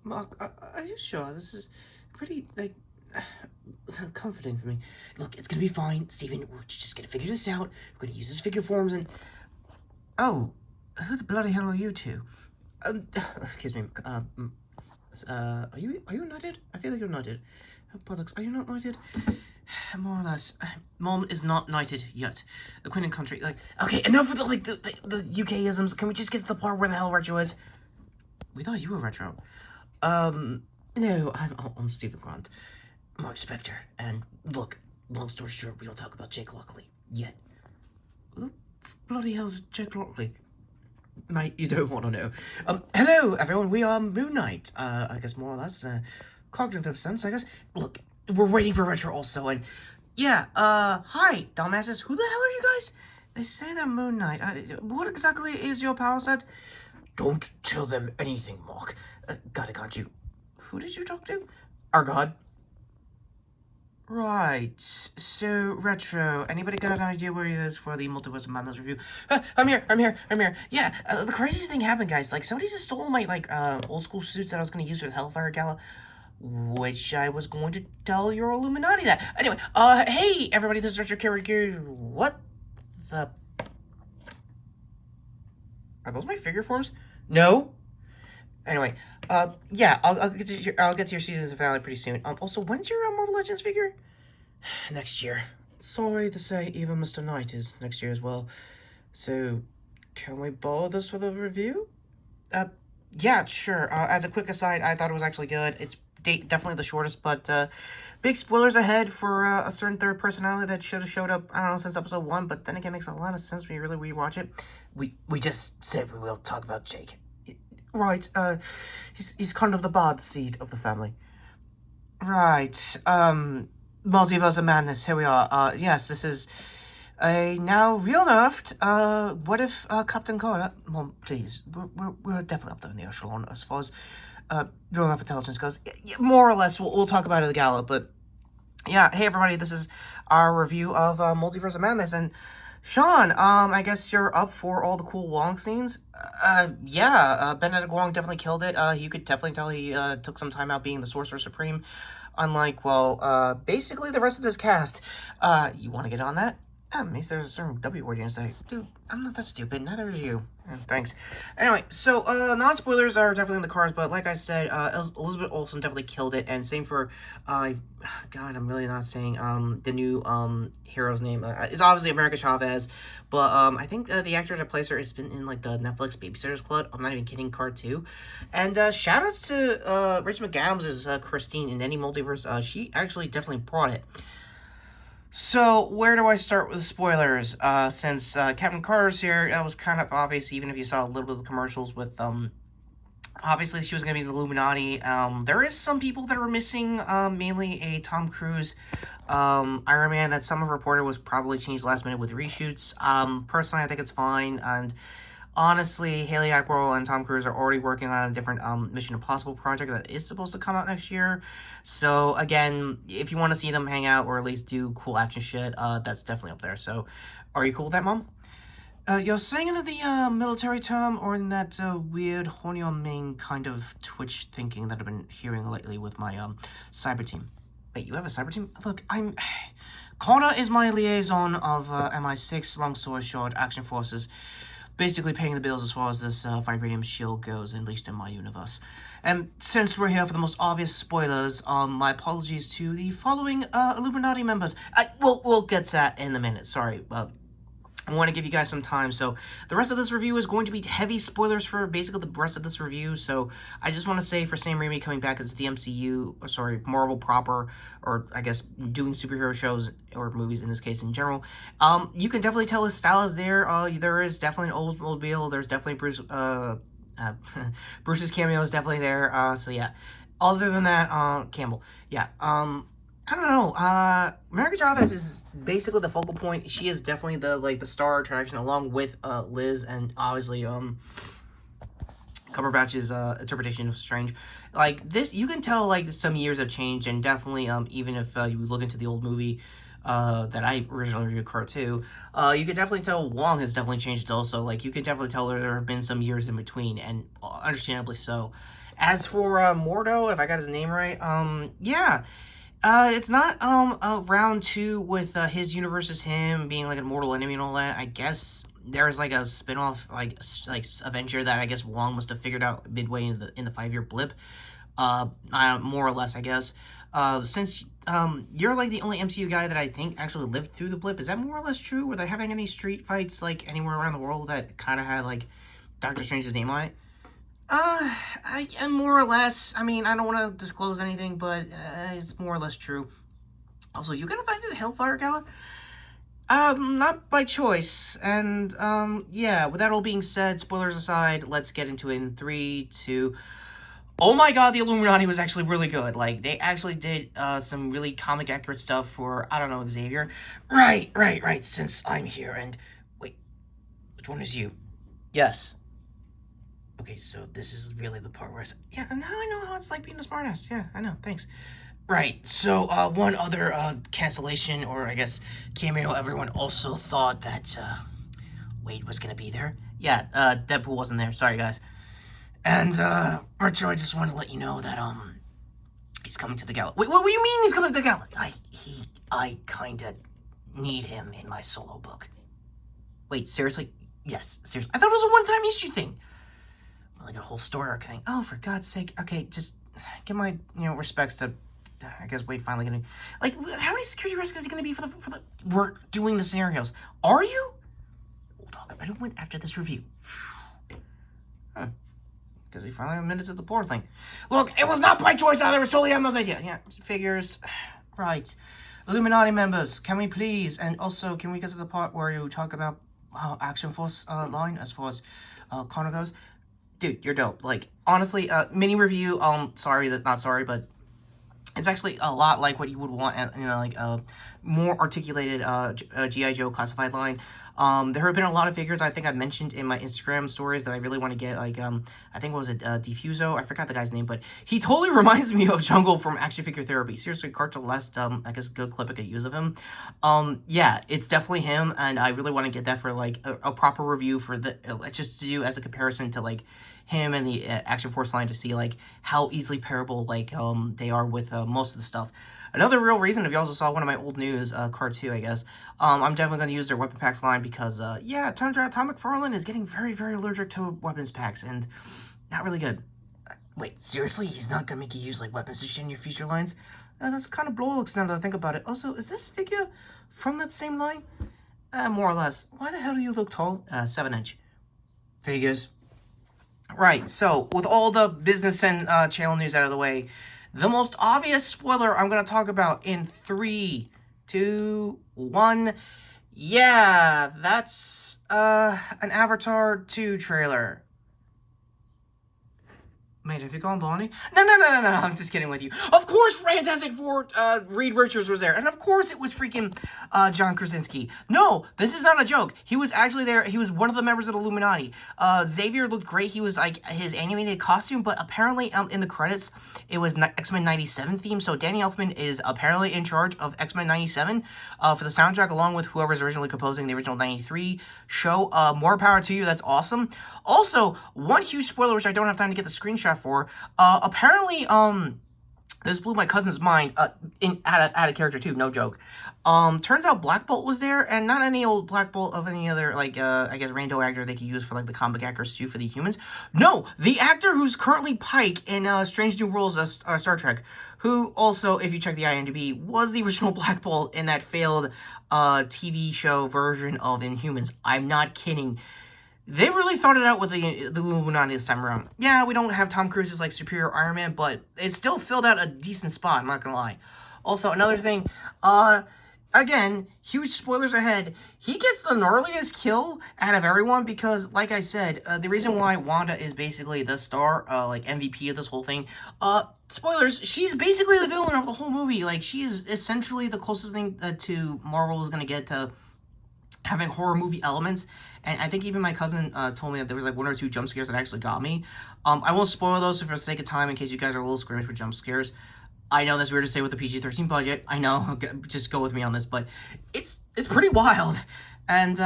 Mark, are you sure? This is pretty, like, comforting for me. Look, it's gonna be fine, Steven. We're just gonna figure this out. We're gonna use his figure forms and... Oh, who the bloody hell are you two? Excuse me, are you knighted? I feel like you're knighted. Oh, bollocks, are you not knighted? More or less. Mom is not knighted yet. The Queen and Country, like... Okay, enough with the UK-isms. Can we just get to the part where the hell Retro is? We thought you were Retro. No, I'm Stephen Grant. Mark Spector. And look, long story short, we don't talk about Jake Lockley yet. Who the bloody hell's Jake Lockley? Mate, you don't want to know. Hello, everyone. We are Moon Knight. I guess more or less. Cognitive sense, I guess. Look, we're waiting for Retro also, and... Yeah, hi, dumbasses. Who the hell are you guys? They say they're Moon Knight. What exactly is your power set? Don't tell them anything, Mark. Got you. Who did you talk to? Our god. Right, so, Retro, anybody got an idea where he is for the Multiverse of Madness review? I'm here. Yeah, the craziest thing happened, guys. Like, somebody just stole my, old school suits that I was going to use for the Hellfire Gala, which I was going to tell your Illuminati that. Anyway, hey, everybody, this is Retrokid Reviews. What the... Are those my figure forms? No? Anyway, yeah, I'll get to your seasons of finale pretty soon. Also, when's your Marvel Legends figure? Next year. Sorry to say, even Mr. Knight is next year as well. So, can we borrow this for the review? Yeah, sure. As a quick aside, I thought it was actually good. It's definitely the shortest, but, big spoilers ahead for, a certain third personality that should have showed up, I don't know, since episode 1, but then again, it makes a lot of sense when you really rewatch it. We just said we will talk about Jake. Right, he's kind of the bad seed of the family. Right, Multiverse of Madness, here we are. Yes, this is now real nerfed. What if, Captain Carter, Mom, please, we're definitely up there in the echelon as far as, real enough intelligence goes. More or less, we'll talk about it at the gala, but, yeah, hey everybody, this is our review of, Multiverse of Madness, and Sean, I guess you're up for all the cool Wong scenes? Yeah, Benedict Wong definitely killed it. You could definitely tell he, took some time out being the Sorcerer Supreme. Unlike, well, basically the rest of this cast. You want to get on that? Means there's a certain W word you're gonna say. Dude, I'm not that stupid, neither are you. Thanks. Anyway, so, non-spoilers are definitely in the cards, but like I said, Elizabeth Olsen definitely killed it, and same for, God, I'm really not saying, the new, hero's name. It's obviously America Chavez, but, I think, the actor that plays her has been in, like, the Netflix Babysitters Club, I'm not even kidding, Card 2, and, shoutouts to, Rachel McAdams as, Christine in any multiverse. She actually definitely brought it. So, where do I start with the spoilers? Since Captain Carter's here, it was kind of obvious, even if you saw a little bit of the commercials with, obviously she was going to be the Illuminati. There is some people that are missing, mainly a Tom Cruise, Iron Man that some have reported was probably changed last minute with reshoots. Personally, I think it's fine, and honestly, Haley Atwell and Tom Cruise are already working on a different, Mission Impossible project that is supposed to come out next year. So, again, if you want to see them hang out or at least do cool action shit, that's definitely up there. So, are you cool with that, Mom? You're saying it in the, military term or in that, weird horny on main kind of Twitch thinking that I've been hearing lately with my, cyber team? Wait, you have a cyber team? Look, Connor is my liaison of, MI6, long story short, Action Forces. Basically paying the bills as far as this vibranium shield goes, at least in my universe. And since we're here for the most obvious spoilers, my apologies to the following Illuminati members. We'll get to that in a minute, sorry. I want to give you guys some time, so the rest of this review is going to be heavy spoilers for basically the rest of this review, so I just want to say for Sam Raimi coming back as the MCU, or sorry, Marvel proper, or I guess doing superhero shows, or movies in this case in general, you can definitely tell his style is there. There is definitely an Oldsmobile, there's definitely Bruce, Bruce's cameo is definitely there, so yeah. Other than that, Campbell, yeah, I don't know, America Chavez is basically the focal point. She is definitely the star attraction along with, Liz and obviously, Cumberbatch's, interpretation of Strange. Like, this, you can tell, like, some years have changed, and definitely, even if, you look into the old movie, that I originally reviewed, Cart 2, you can definitely tell Wong has definitely changed also. Like, you can definitely tell there have been some years in between, and understandably so. As for Mordo, if I got his name right, yeah. It's not round 2 with his universe as him being like a mortal enemy and all that. I guess there's like a spin-off like adventure that I guess Wong must have figured out midway in the 5-year blip. More or less, I guess. Since you're like the only MCU guy that I think actually lived through the blip, is that more or less true? Were they having any street fights like anywhere around the world that kind of had like Doctor Strange's name on it? I am more or less. I mean, I don't want to disclose anything, but it's more or less true. Also, you got invited to the Hellfire Gala? Not by choice. And yeah. With that all being said, spoilers aside, let's get into it in 3, 2. Oh my god, the Illuminati was actually really good. Like, they actually did some really comic accurate stuff for, I don't know, Xavier. Right. Since I'm here, and wait, which one is you? Yes. Okay, so this is really the part where yeah, now I know how it's like being a smartass. Yeah, I know, thanks. Right, so, one other, cancellation, or I guess cameo, everyone also thought that, Wade was gonna be there. Yeah, Deadpool wasn't there, sorry guys. And, Retro, I just wanted to let you know that, he's coming to the gala. Wait, what do you mean he's coming to the gala? I kinda need him in my solo book. Wait, seriously? Yes, seriously. I thought it was a one-time issue thing. Like a whole story arc thing. Oh, for God's sake. Okay, just give my, respects to, I guess Wade finally gonna, like, how many security risks is he gonna be for the, we're doing the scenarios. Are you? We'll talk about it after this review. Huh. Because he finally admitted to the poor thing. Look, it was not by choice either. It was totally Emma's idea. Yeah, figures. Right. Illuminati members, can we please, and also, can we get to the part where you talk about Action Force line as far as Connor goes? Dude, you're dope. Like, honestly, mini review, sorry that, not sorry, but it's actually a lot like what you would want, like, more articulated, G.I. Joe classified line. There have been a lot of figures I think I've mentioned in my Instagram stories that I really want to get, like, I think, what was it, Diffuso? I forgot the guy's name, but he totally reminds me of Jungle from Action Figure Therapy. Seriously, cart to last, I guess, good clip I could use of him. Yeah, it's definitely him, and I really want to get that for, like, a proper review for the, just to do as a comparison to, like, him and the Action Force line to see, like, how easily pairable, like, they are with most of the stuff. Another real reason, if you also saw one of my old news, Card 2, I guess, I'm definitely going to use their weapon packs line because, yeah, turns out Tom McFarlane is getting very, very allergic to weapons packs, and not really good. Wait, seriously? He's not going to make you use, like, weapons to shit in your future lines? That's kind of blowlocks now that I think about it. Also, is this figure from that same line? More or less. Why the hell do you look tall? 7-inch. Figures. Right, so, with all the business and channel news out of the way, the most obvious spoiler I'm going to talk about in 3, 2, 1. Yeah, that's an Avatar 2 trailer. Mate, have you gone Bonnie? No, I'm just kidding with you. Of course Fantastic Four, Reed Richards was there. And of course it was freaking, John Krasinski. No, this is not a joke. He was actually there. He was one of the members of the Illuminati. Xavier looked great. He was, like, his animated costume, but apparently, in the credits, it was X-Men 97 theme, so Danny Elfman is apparently in charge of X-Men 97, for the soundtrack, along with whoever's originally composing the original 93 show. More power to you. That's awesome. Also, one huge spoiler, which I don't have time to get the screenshot for, apparently, this blew my cousin's mind, out of character too, no joke. Turns out Black Bolt was there, and not any old Black Bolt of any other, like, I guess, rando actor they could use for, like, the comic actors too for the humans. No, the actor who's currently Pike in, Strange New Worlds, Star Trek, who also, if you check the IMDb, was the original Black Bolt in that failed, TV show version of Inhumans. I'm not kidding. They really thought it out with the Illuminati this time around. Yeah, we don't have Tom Cruise's, like, superior Iron Man, but it still filled out a decent spot, I'm not gonna lie. Also, another thing, again, huge spoilers ahead, he gets the gnarliest kill out of everyone because, like I said, the reason why Wanda is basically the star, like, MVP of this whole thing, spoilers, she's basically the villain of the whole movie. Like, she is essentially the closest thing to Marvel is gonna get to having horror movie elements, and I think even my cousin told me that there was, like, 1 or 2 jump scares that actually got me. I won't spoil those for the sake of time in case you guys are a little squeamish with jump scares. I know that's weird to say with the PG-13 budget. I know, just go with me on this, but it's pretty wild. And,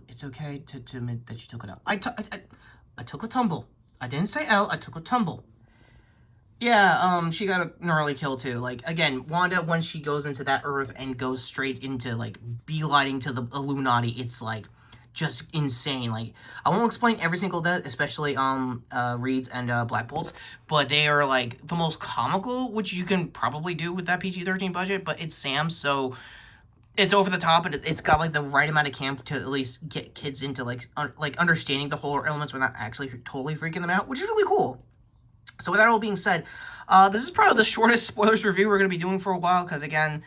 it's okay to admit that you took it out. I took a tumble. I didn't say L, I took a tumble. Yeah, she got a gnarly kill too. Like, again, Wanda, when she goes into that Earth and goes straight into, like, beelining to the Illuminati, it's, like, just insane. Like, I won't explain every single death, especially, Reed's and, Black Bolt's, but they are, like, the most comical, which you can probably do with that PG-13 budget, but it's Sam, so it's over the top, and it's got, like, the right amount of camp to at least get kids into, like, understanding the horror elements without actually totally freaking them out, which is really cool. So with that all being said, this is probably the shortest spoilers review we're going to be doing for a while, because again,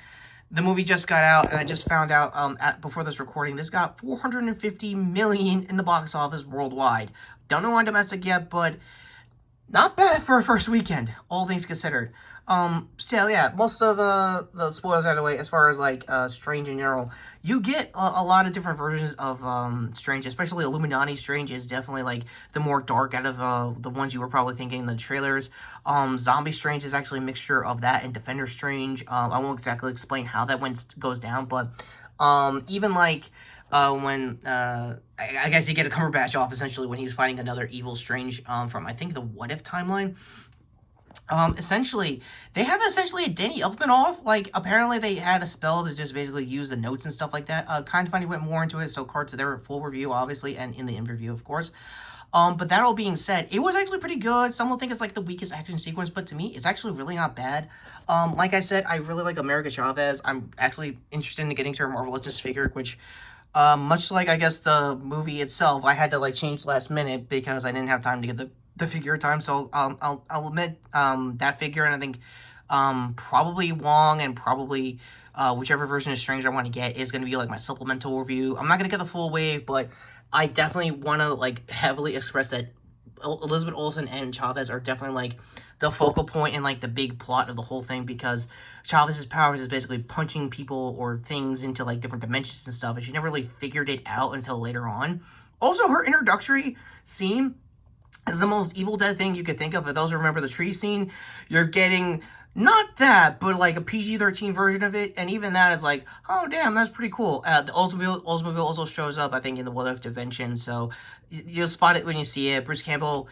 the movie just got out, and I just found out before this recording, this got $450 million in the box office worldwide. Don't know on domestic yet, but not bad for a first weekend, all things considered. Still, yeah, most of the spoilers out of the way, as far as, like, Strange in general. You get a lot of different versions of, Strange, especially Illuminati Strange is definitely, like, the more dark out of, the ones you were probably thinking in the trailers. Zombie Strange is actually a mixture of that and Defender Strange. I won't exactly explain how that goes down, but, even, like, when, I guess you get a Cumberbatch off, essentially, when he was fighting another evil Strange, from, I think, the What If timeline. Essentially, they have essentially a Danny Elfman off. Like, apparently they had a spell to just basically use the notes and stuff like that. Kind of funny went more into it, so card to their full review, obviously, and in the interview, of course. But that all being said, it was actually pretty good. Some will think it's like the weakest action sequence, but to me, it's actually really not bad. Like I said, I really like America Chavez. I'm actually interested in getting to her Marvel Legends figure, which, much like, I guess, the movie itself, I had to, like, change last minute because I didn't have time to get the figure time, so I'll admit that figure, and I think probably Wong and probably whichever version of Strange I want to get is going to be like my supplemental review. I'm not going to get the full wave, but I definitely want to like heavily express that Elizabeth Olsen and Chavez are definitely like the focal point and like the big plot of the whole thing, because Chavez's powers is basically punching people or things into like different dimensions and stuff, and she never really figured it out until later on. Also, her introductory scene is the most Evil Dead thing you could think of. For those who remember the tree scene, you're getting not that, but like a PG-13 version of it, and even that is like, oh damn, that's pretty cool. The Oldsmobile also shows up, I think, in the What If Dimension, so you'll spot it when you see it. Bruce Campbell,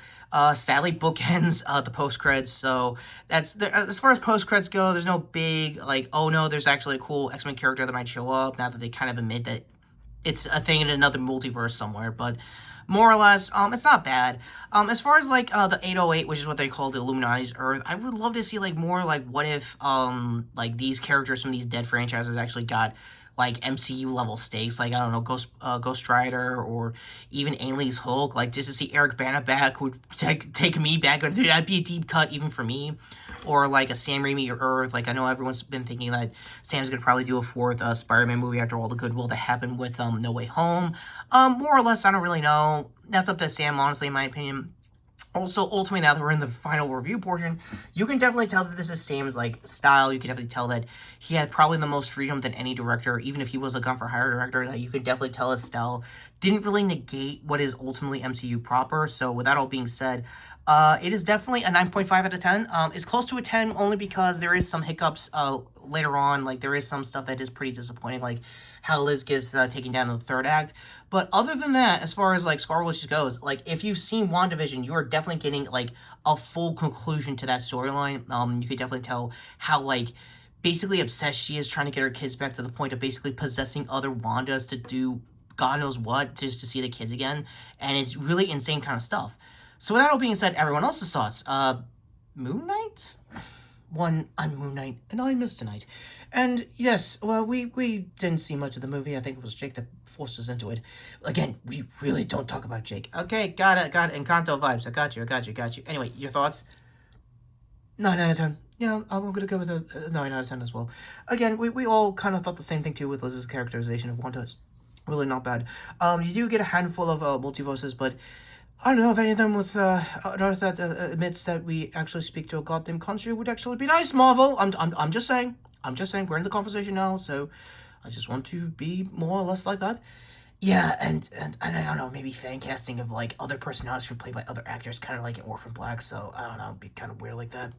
sadly, bookends the post-creds, so that's as far as post-creds go, there's no big, like, oh no, there's actually a cool X-Men character that might show up, now that they kind of admit that it's a thing in another multiverse somewhere, but more or less, it's not bad. As far as, like, the 808, which is what they call the Illuminati's Earth, I would love to see, like, more, like, what if, like, these characters from these dead franchises actually got, like, MCU-level stakes, like, I don't know, Ghost Rider, or even Ainley's Hulk, like, just to see Eric Bana back would take me back, that'd be a deep cut even for me. Or, like, a Sam Raimi Earth. Like, I know everyone's been thinking that Sam's gonna probably do a fourth Spider-Man movie after all the goodwill that happened with No Way Home. More or less, I don't really know. That's up to Sam, honestly, in my opinion. Also, ultimately, now that we're in the final review portion, you can definitely tell that this is Sam's, like, style. You can definitely tell that he had probably the most freedom than any director, even if he was a gun-for-hire director, that you could definitely tell his style didn't really negate what is ultimately MCU proper. So, with that all being said, it is definitely a 9.5 out of 10. It's close to a 10 only because there is some hiccups later on. Like, there is some stuff that is pretty disappointing, like how Liz gets taken down in the third act. But other than that, as far as, like, Scarlet Witch goes, like, if you've seen WandaVision, you are definitely getting, like, a full conclusion to that storyline. You could definitely tell how, like, basically obsessed she is trying to get her kids back, to the point of basically possessing other Wandas to do God knows what, just to see the kids again. And it's really insane kind of stuff. So with that all being said, everyone else's thoughts. Moon Knight? I'm Moon Knight, and I missed tonight. And yes, well, we didn't see much of the movie. I think it was Jake that forced us into it. Again, we really don't talk about Jake. Okay, got it. Encanto vibes. I got you. Anyway, your thoughts? 9 out of 10. Yeah, I'm gonna go with a 9 out of 10 as well. Again, we all kind of thought the same thing too with Liz's characterization of Wanda. It's really not bad. You do get a handful of multiverses, but I don't know if any of them with an Earth that admits that we actually speak to a goddamn country would actually be nice, Marvel. I'm just saying. We're in the conversation now, so I just want to be more or less like that. Yeah, and I don't know, maybe fan casting of like other personalities who are played by other actors, kind of like in Orphan Black. So I don't know, it'd be kind of weird like that.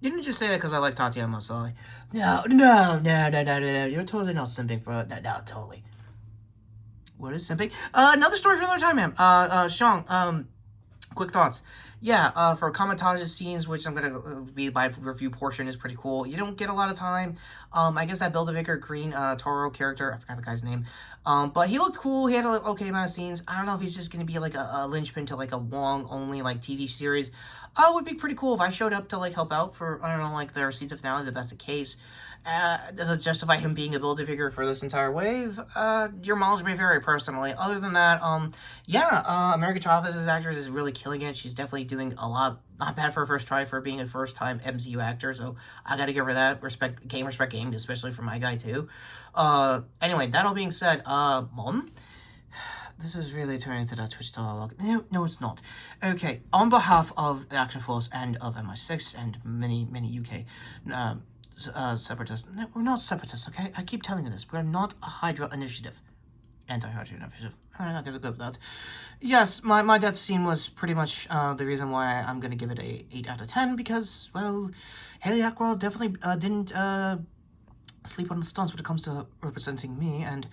Didn't just say that because I like Tatiana, sorry. No. You're totally not simping for... No, totally. What is simping? Another story for another time, man. Sean, quick thoughts. Yeah, for commentage scenes, which I'm gonna be my review portion, is pretty cool. You don't get a lot of time. I guess that Build-A-Vicar Green Toro character, I forgot the guy's name. But he looked cool. He had an okay amount of scenes. I don't know if he's just gonna be like a linchpin to like a Wong only like TV series. Would be pretty cool if I showed up to like help out for, I don't know, like their season finale, if that's the case. Does it justify him being a Build-A-Figure for this entire wave? Your mileage may vary personally. Other than that, yeah, American Chavez's actress is really killing it. She's definitely doing a lot. Not bad for her first try for being a first-time MCU actor, so I gotta give her that. Respect game, especially for my guy, too. Anyway, that all being said, Mom? This is really turning into that Twitch dialogue. No, it's not. Okay, on behalf of the Action Force and of MI6 and many UK separatists. No, we're not separatists, okay? I keep telling you this. We're not a Hydra initiative. Anti-Hydra initiative. I'm not gonna go with that. Yes, my death scene was pretty much the reason why I'm gonna give it a 8 out of 10, because, well, Haley Atwell definitely didn't sleep on the stance when it comes to representing me and,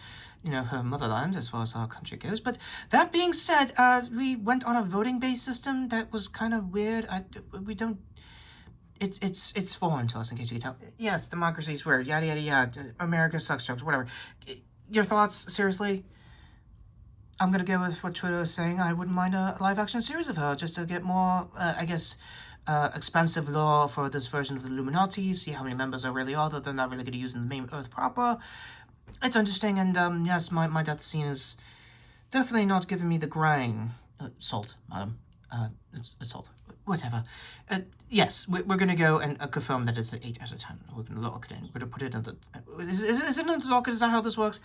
you know, her motherland as far as our country goes. But that being said, we went on a voting-based system that was kind of weird. We don't... It's foreign to us, in case you can tell. Yes, democracy is weird, yada, yada, yada. America sucks jokes, whatever. Your thoughts, seriously? I'm gonna go with what Twitter is saying. I wouldn't mind a live-action series of her, just to get more, I guess, expansive lore for this version of the Illuminati, see how many members there really are that they're not really gonna use in the main Earth proper. It's interesting, and, yes, my death scene is definitely not giving me the grain. Salt, madam. It's salt. Whatever. Yes, we're going to go and confirm that it's an 8 out of 10. We're going to lock it in. We're going to put it in the... Is it in the docket? Is that how this works?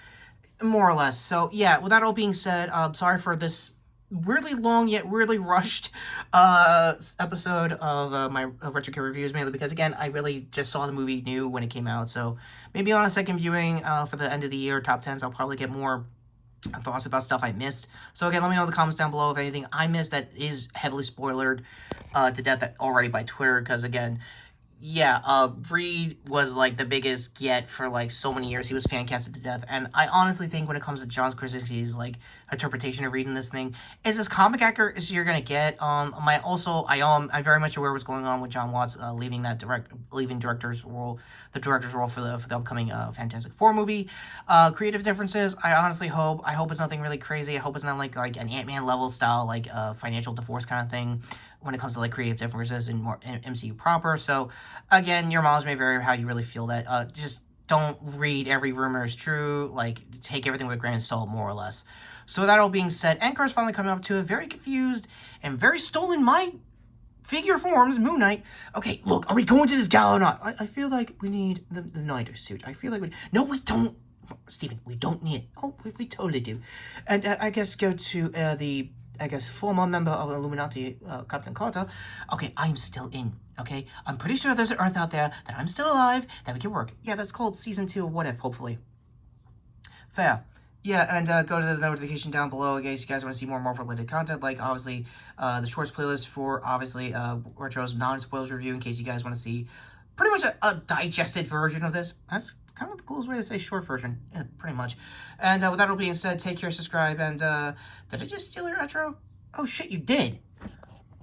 More or less. So, yeah, with that all being said, sorry for this really long yet really rushed episode of my Retrokid Reviews, mainly because, again, I really just saw the movie new when it came out. So, maybe on a second viewing for the end of the year, top 10s, I'll probably get more thoughts about stuff I missed. So again, let me know in the comments down below if anything I missed that is heavily spoilered to death already by Twitter, because again, yeah, Reed was like the biggest get for like so many years. He was fan casted to death, and I honestly think when it comes to John Krasinski's like interpretation of Reed in this thing, is as comic accurate as you're gonna get. I'm very much aware of what's going on with John Watts leaving director's role for the upcoming Fantastic Four movie. Creative differences. I hope it's nothing really crazy. I hope it's not like an Ant-Man level style like financial divorce kind of thing when it comes to like creative differences and more MCU proper. So again, your mileage may vary how you really feel that. Just don't read every rumor as true. Like, take everything with a grain of salt, more or less. So with that all being said, Anchor is finally coming up to a very confused and very stolen my figure forms, Moon Knight. Okay, look, are we going to this gala or not? I feel like we need the Nighter suit. I feel like no, we don't. Steven, we don't need it. Oh, we totally do. And I guess go to the former member of Illuminati, Captain Carter. Okay, I'm still in, okay? I'm pretty sure there's an Earth out there that I'm still alive, that we can work. Yeah, that's called Season 2 of What If, hopefully. Fair. Yeah, and go to the notification down below in case you guys want to see more Marvel-related content, like, obviously, the shorts playlist for, obviously, Retro's non-spoilers review, in case you guys want to see pretty much a digested version of this. That's kind of the coolest way to say short version, yeah, pretty much. And with that all being said, take care, subscribe, and did I just steal your outro? Oh shit, you did!